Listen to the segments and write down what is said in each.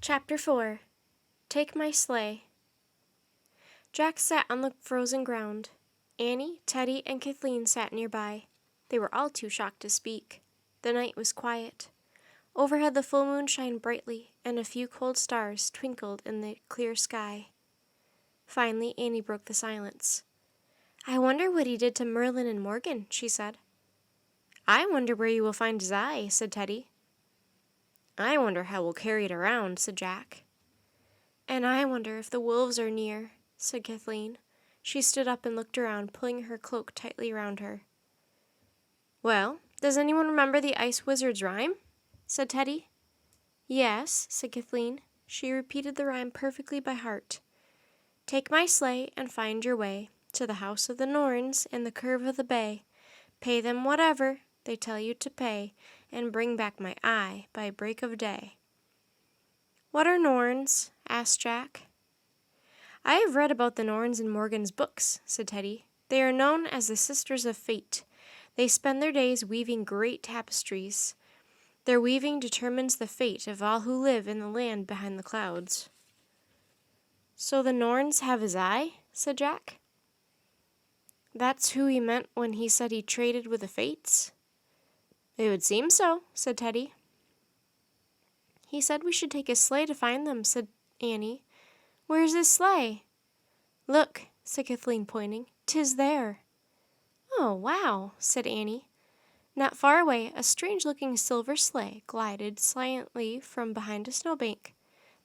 Chapter 4. Take My Sleigh. Jack sat on the frozen ground. Annie, Teddy, and Kathleen sat nearby. They were all too shocked to speak. The night was quiet. Overhead the full moon shined brightly, and a few cold stars twinkled in the clear sky. Finally, Annie broke the silence. "I wonder what he did to Merlin and Morgan," she said. "I wonder where you will find his eye," said Teddy. "I wonder how we'll carry it around," said Jack. "And I wonder if the wolves are near," said Kathleen. She stood up and looked around, pulling her cloak tightly around her. "Well, does anyone remember the Ice Wizard's rhyme?" said Teddy. "Yes," said Kathleen. She repeated the rhyme perfectly by heart. "Take my sleigh and find your way to the house of the Norns in the curve of the bay. Pay them whatever they tell you to pay, and bring back my eye by break of day." "What are Norns?" asked Jack. "I have read about the Norns in Morgan's books," said Teddy. "They are known as the Sisters of Fate. They spend their days weaving great tapestries. Their weaving determines the fate of all who live in the land behind the clouds." "So the Norns have his eye?" said Jack. "That's who he meant when he said he traded with the Fates?" "It would seem so," said Teddy. "He said we should take his sleigh to find them," said Annie. "Where's his sleigh?" "Look," said Kathleen, pointing. "'Tis there." "Oh, wow," said Annie. Not far away, a strange-looking silver sleigh glided silently from behind a snowbank.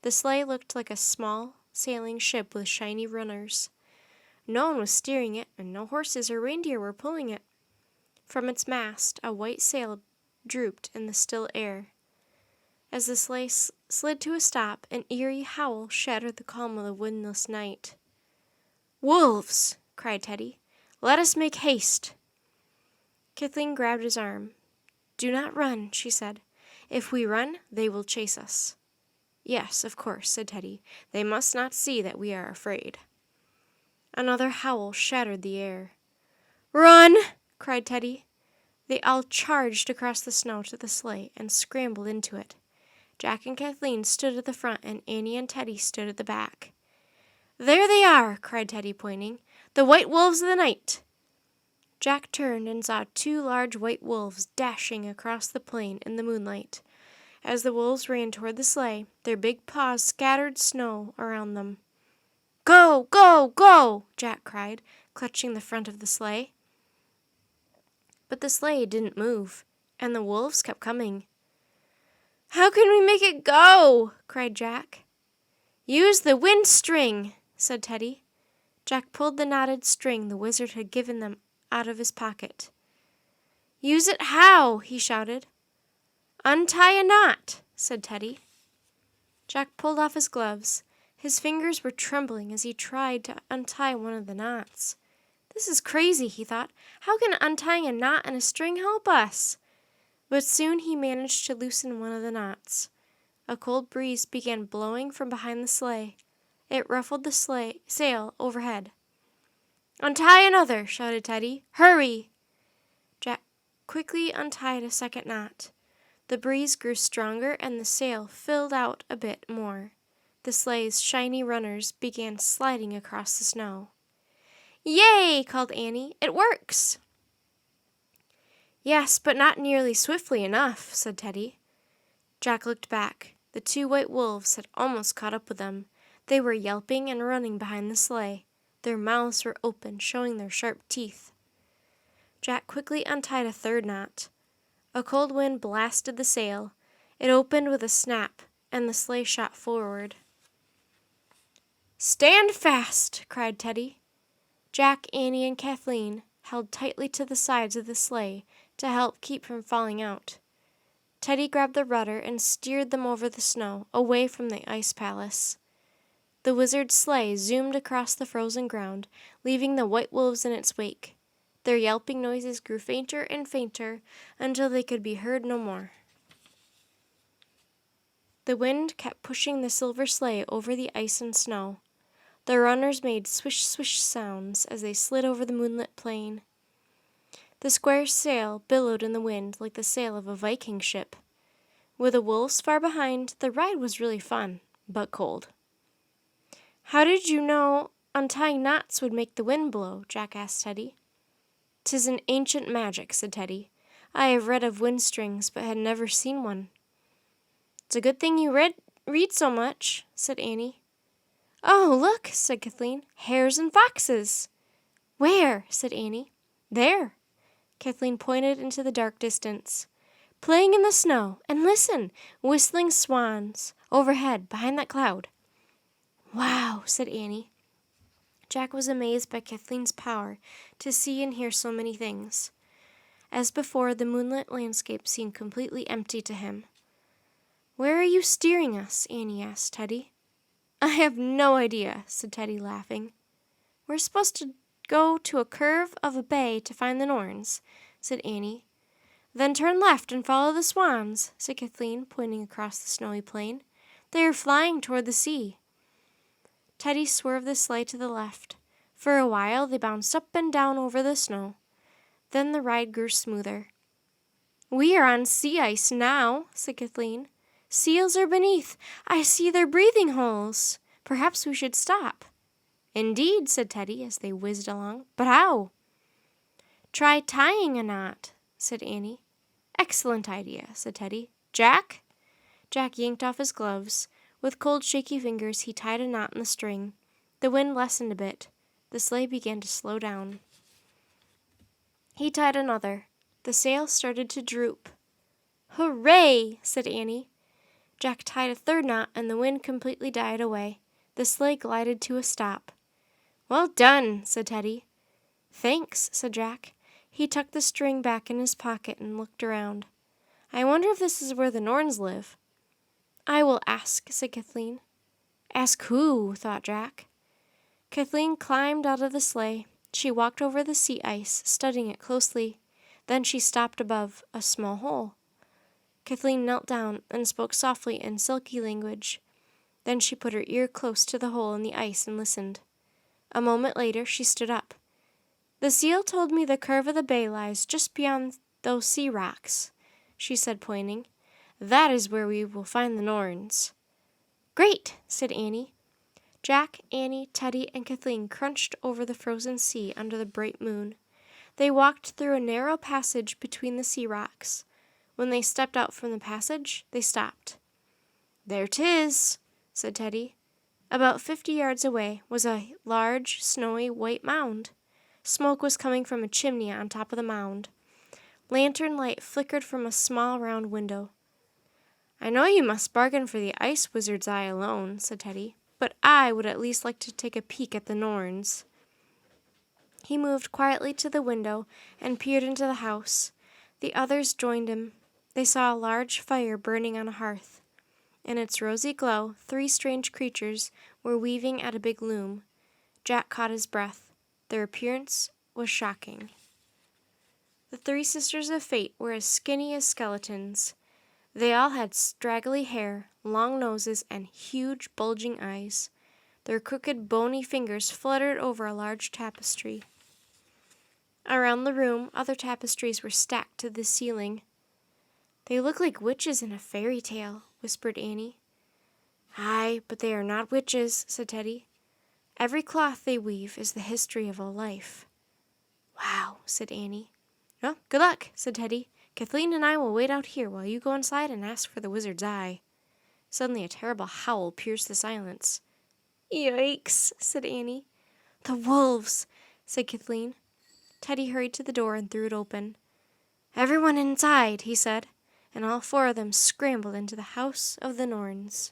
The sleigh looked like a small sailing ship with shiny runners. No one was steering it, and no horses or reindeer were pulling it. From its mast, a white sail drooped in the still air. As the sleigh slid to a stop, an eerie howl shattered the calm of the windless night. "Wolves!" cried Teddy. "Let us make haste." Kathleen grabbed his arm. "Do not run," she said. "If we run, they will chase us." "Yes, of course," said Teddy. "They must not see that we are afraid." Another howl shattered the air. "Run!" cried Teddy. They all charged across the snow to the sleigh and scrambled into it. Jack and Kathleen stood at the front, and Annie and Teddy stood at the back. "There they are!" cried Teddy, pointing. "The white wolves of the night!" Jack turned and saw two large white wolves dashing across the plain in the moonlight. As the wolves ran toward the sleigh, their big paws scattered snow around them. "Go, go, go!" Jack cried, clutching the front of the sleigh. But the sleigh didn't move, and the wolves kept coming. "How can we make it go?" cried Jack. "Use the wind string," said Teddy. Jack pulled the knotted string the wizard had given them out of his pocket. "Use it how?" he shouted. "Untie a knot," said Teddy. Jack pulled off his gloves. His fingers were trembling as he tried to untie one of the knots. "This is crazy," he thought. "How can untying a knot and a string help us?" But soon he managed to loosen one of the knots. A cold breeze began blowing from behind the sleigh. It ruffled the sail overhead. "Untie another!" shouted Teddy. "Hurry!" Jack quickly untied a second knot. The breeze grew stronger and the sail filled out a bit more. The sleigh's shiny runners began sliding across the snow. "Yay!" called Annie. "It works!" "Yes, but not nearly swiftly enough," said Teddy. Jack looked back. The two white wolves had almost caught up with them. They were yelping and running behind the sleigh. Their mouths were open, showing their sharp teeth. Jack quickly untied a third knot. A cold wind blasted the sail. It opened with a snap, and the sleigh shot forward. "Stand fast!" cried Teddy. Jack, Annie, and Kathleen held tightly to the sides of the sleigh to help keep from falling out. Teddy grabbed the rudder and steered them over the snow, away from the ice palace. The wizard's sleigh zoomed across the frozen ground, leaving the white wolves in its wake. Their yelping noises grew fainter and fainter until they could be heard no more. The wind kept pushing the silver sleigh over the ice and snow. The runners made swish-swish sounds as they slid over the moonlit plain. The square sail billowed in the wind like the sail of a Viking ship. With the wolves far behind, the ride was really fun, but cold. "How did you know untying knots would make the wind blow?" Jack asked Teddy. "'Tis an ancient magic," said Teddy. "I have read of wind strings, but had never seen one." "It's a good thing you read so much," said Annie. "Oh, look," said Kathleen. "Hares and foxes." "Where?" said Annie. "There." Kathleen pointed into the dark distance. "Playing in the snow. And listen, whistling swans overhead behind that cloud." "Wow," said Annie. Jack was amazed by Kathleen's power to see and hear so many things. As before, the moonlit landscape seemed completely empty to him. "Where are you steering us?" Annie asked Teddy. "I have no idea," said Teddy, laughing. "We're supposed to go to a curve of a bay to find the Norns," said Annie. "Then turn left and follow the swans," said Kathleen, pointing across the snowy plain. "They are flying toward the sea." Teddy swerved the sleigh to the left. For a while they bounced up and down over the snow. Then the ride grew smoother. "We are on sea ice now," said Kathleen. "Seals are beneath. I see their breathing holes. Perhaps we should stop." "Indeed," said Teddy as they whizzed along. "But how?" "Try tying a knot," said Annie. "Excellent idea," said Teddy. "Jack?" Jack yanked off his gloves. With cold, shaky fingers, he tied a knot in the string. The wind lessened a bit. The sleigh began to slow down. He tied another. The sails started to droop. "Hooray!" said Annie. Jack tied a third knot, and the wind completely died away. The sleigh glided to a stop. "Well done," said Teddy. "Thanks," said Jack. He tucked the string back in his pocket and looked around. "I wonder if this is where the Norns live." "I will ask," said Kathleen. "Ask who?" thought Jack. Kathleen climbed out of the sleigh. She walked over the sea ice, studying it closely. Then she stopped above a small hole. Kathleen knelt down and spoke softly in silky language. Then she put her ear close to the hole in the ice and listened. A moment later she stood up. "The seal told me the curve of the bay lies just beyond those sea rocks," she said, pointing. "That is where we will find the Norns." "Great!" said Annie. Jack, Annie, Teddy, and Kathleen crunched over the frozen sea under the bright moon. They walked through a narrow passage between the sea rocks. When they stepped out from the passage, they stopped. "There 'tis," said Teddy. About 50 yards away was a large, snowy, white mound. Smoke was coming from a chimney on top of the mound. Lantern light flickered from a small round window. "I know you must bargain for the ice wizard's eye alone," said Teddy, "but I would at least like to take a peek at the Norns." He moved quietly to the window and peered into the house. The others joined him. They saw a large fire burning on a hearth. In its rosy glow, 3 strange creatures were weaving at a big loom. Jack caught his breath. Their appearance was shocking. The 3 sisters of fate were as skinny as skeletons. They all had straggly hair, long noses, and huge, bulging eyes. Their crooked, bony fingers fluttered over a large tapestry. Around the room, other tapestries were stacked to the ceiling. "They look like witches in a fairy tale," whispered Annie. "Aye, but they are not witches," said Teddy. "Every cloth they weave is the history of a life." "Wow," said Annie. "Well, good luck," said Teddy. "Kathleen and I will wait out here while you go inside and ask for the wizard's eye." Suddenly a terrible howl pierced the silence. "Yikes," said Annie. "The wolves," said Kathleen. Teddy hurried to the door and threw it open. "Everyone inside," he said, and all 4 of them scrambled into the house of the Norns.